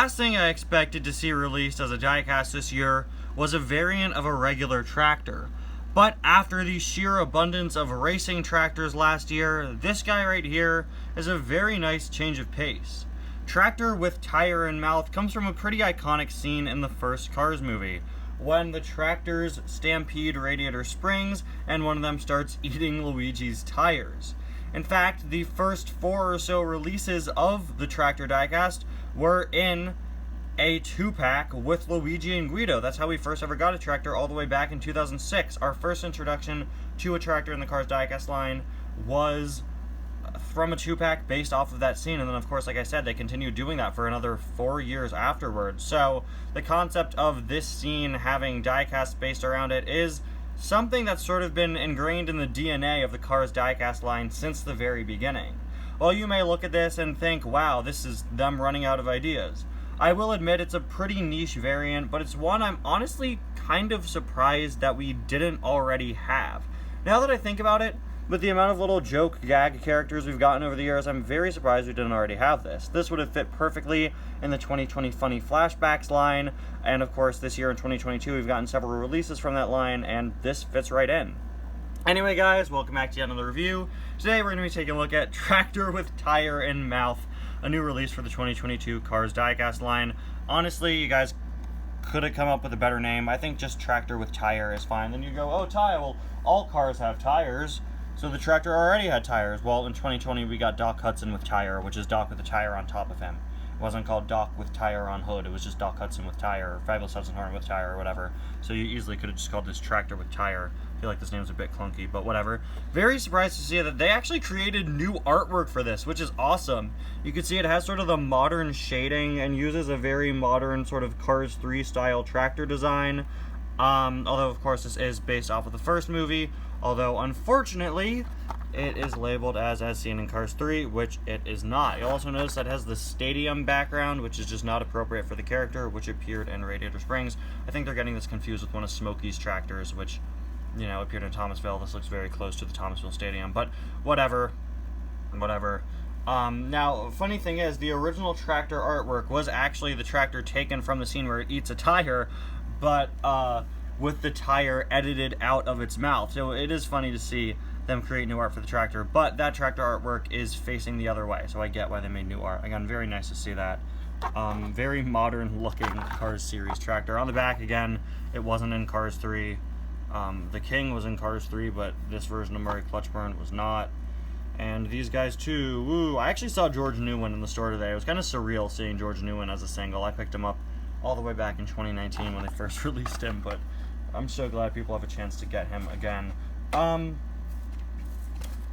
last thing I expected to see released as a diecast this year was a variant of a regular tractor. But after the sheer abundance of racing tractors last year, this guy right here is a very nice change of pace. Tractor with tire in mouth comes from a pretty iconic scene in the first Cars movie, when the tractors stampede Radiator Springs and one of them starts eating Luigi's tires. In fact, the first 4 or so releases of the Tractor diecast were in a 2-pack with Luigi and Guido. That's how we first ever got a tractor, all the way back in 2006. Our first introduction to a tractor in the Cars diecast line was from a 2-pack based off of that scene, and then of course, like I said, they continued doing that for another 4 years afterwards. So the concept of this scene having diecast based around it is something that's sort of been ingrained in the DNA of the Cars diecast line since the very beginning. While you may look at this and think, wow, this is them running out of ideas, I will admit it's a pretty niche variant, but it's one I'm honestly kind of surprised that we didn't already have. Now that I think about it, with the amount of little joke gag characters we've gotten over the years, I'm very surprised we didn't already have this. This would have fit perfectly in the 2020 Funny Flashbacks line, and of course this year in 2022 we've gotten several releases from that line, and this fits right in. Anyway guys, welcome back to yet another review. Today we're going to be taking a look at Tractor with Tire in Mouth, a new release for the 2022 Cars diecast line. Honestly, you guys could have come up with a better name. I think just Tractor with Tire is fine. Then you go, oh, tire, well, all cars have tires. So the tractor already had tires. Well, in 2020 we got Doc Hudson with tire, which is Doc with a tire on top of him. It wasn't called Doc with tire on hood. It was just Doc Hudson with tire, or Fabulous Hudson Horn with tire, or whatever. So you easily could have just called this Tractor with Tire. I feel like this name's a bit clunky, but whatever. Very surprised to see that they actually created new artwork for this, which is awesome. You can see it has sort of the modern shading and uses a very modern sort of Cars 3 style tractor design. Although, of course, this is based off of the first movie. Although, unfortunately, it is labeled as seen in Cars 3, which it is not. You'll also notice that it has the stadium background, which is just not appropriate for the character, which appeared in Radiator Springs. I think they're getting this confused with one of Smokey's tractors, which, you know, appeared in Thomasville. This looks very close to the Thomasville Stadium, but whatever. Now, funny thing is, the original tractor artwork was actually the tractor taken from the scene where it eats a tire, but, with the tire edited out of its mouth. So it is funny to see them create new art for the tractor, but that tractor artwork is facing the other way, so I get why they made new art. Again, very nice to see that. Very modern looking Cars series tractor. On the back, again, it wasn't in Cars 3. The King was in Cars 3, but this version of Murray Clutchburn was not. And these guys too, woo! I actually saw George Newman in the store today. It was kind of surreal seeing George Newman as a single. I picked him up all the way back in 2019 when they first released him, but I'm so glad people have a chance to get him again.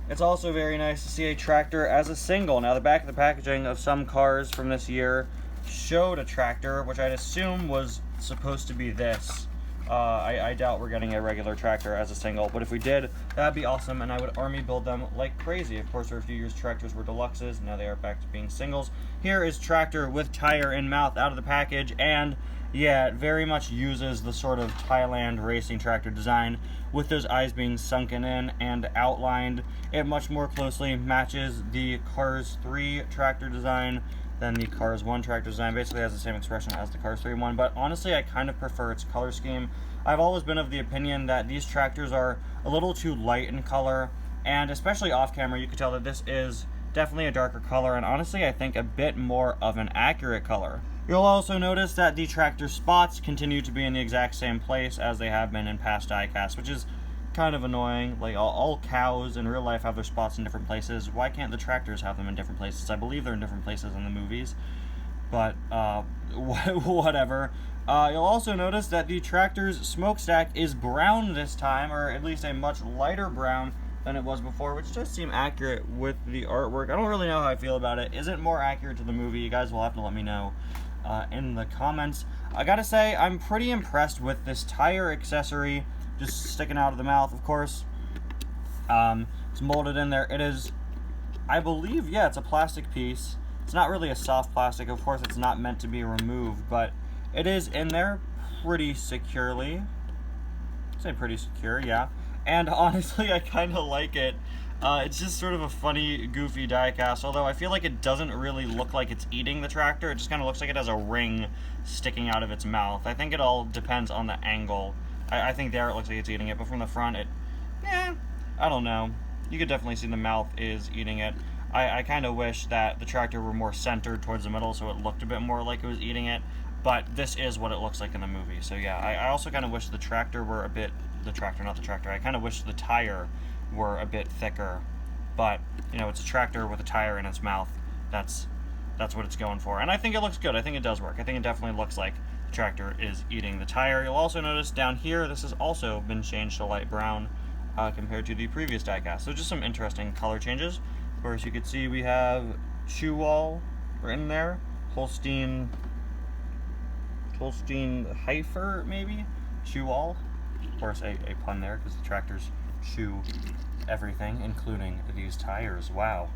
It's also very nice to see a tractor as a single. Now, the back of the packaging of some cars from this year showed a tractor, which I'd assume was supposed to be this. I doubt we're getting a regular tractor as a single, but if we did, that'd be awesome, and I would army build them like crazy. Of course, for a few years, tractors were deluxes. Now they are back to being singles. Here is Tractor with Tire in Mouth out of the package, and yeah, it very much uses the sort of Thailand racing tractor design with those eyes being sunken in and outlined. It much more closely matches the Cars 3 tractor design than the Cars 1 tractor design. Basically has the same expression as the Cars 3 one, but honestly I kind of prefer its color scheme. I've always been of the opinion that these tractors are a little too light in color, and especially off camera you can tell that this is definitely a darker color, and honestly I think a bit more of an accurate color. You'll also notice that the tractor spots continue to be in the exact same place as they have been in past diecasts, which is kind of annoying. Like, all cows in real life have their spots in different places. Why can't the tractors have them in different places? I believe they're in different places in the movies, but whatever. You'll also notice that the tractor's smokestack is brown this time, or at least a much lighter brown than it was before, which does seem accurate with the artwork. I don't really know how I feel about it. Is it more accurate to the movie? You guys will have to let me know in the comments. I gotta say, I'm pretty impressed with this tire accessory just sticking out of the mouth, of course. It's molded in there. It is, I believe, yeah, it's a plastic piece. It's not really a soft plastic. Of course, it's not meant to be removed, but it is in there pretty securely. I'd say pretty secure, yeah. And honestly, I kind of like it. It's just sort of a funny, goofy diecast, although I feel like it doesn't really look like it's eating the tractor. It just kind of looks like it has a ring sticking out of its mouth. I think it all depends on the angle. I think there it looks like it's eating it, but from the front, I don't know. You could definitely see the mouth is eating it. I kind of wish that the tractor were more centered towards the middle so it looked a bit more like it was eating it, but this is what it looks like in the movie. So yeah, I also kind of wish the tractor were a bit, I kind of wish the tire were a bit thicker, but you know, it's a tractor with a tire in its mouth. That's what it's going for, and I think it looks good. I think it does work. I think it definitely looks like the tractor is eating the tire. You'll also notice down here this has also been changed to light brown compared to the previous diecast. So just some interesting color changes. Of course, you can see we have Chewall written there, Holstein Heifer, maybe? Chewall. Of course, a pun there, because the tractors chew everything, including these tires. Wow.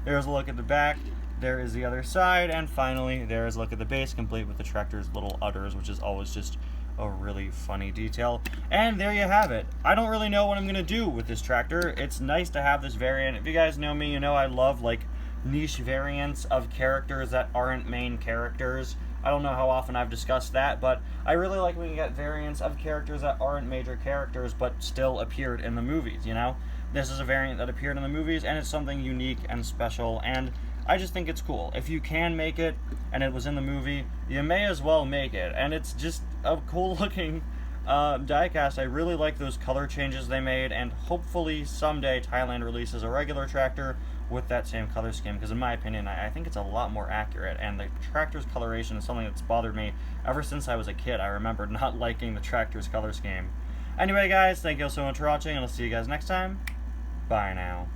There's a look at the back, there is the other side, and finally, there is a look at the base, complete with the tractor's little udders, which is always just a really funny detail. And there you have it. I don't really know what I'm going to do with this tractor. It's nice to have this variant. If you guys know me, you know I love, like, niche variants of characters that aren't main characters. I don't know how often I've discussed that, but I really like when you get variants of characters that aren't major characters but still appeared in the movies, you know? This is a variant that appeared in the movies, and it's something unique and special, and I just think it's cool. If you can make it, and it was in the movie, you may as well make it, and it's just a cool-looking diecast. I really like those color changes they made, and hopefully someday Thailand releases a regular tractor with that same color scheme, because in my opinion, I think it's a lot more accurate, and the tractor's coloration is something that's bothered me ever since I was a kid. I remember not liking the tractor's color scheme. Anyway, guys, thank you all so much for watching, and I'll see you guys next time. Bye now.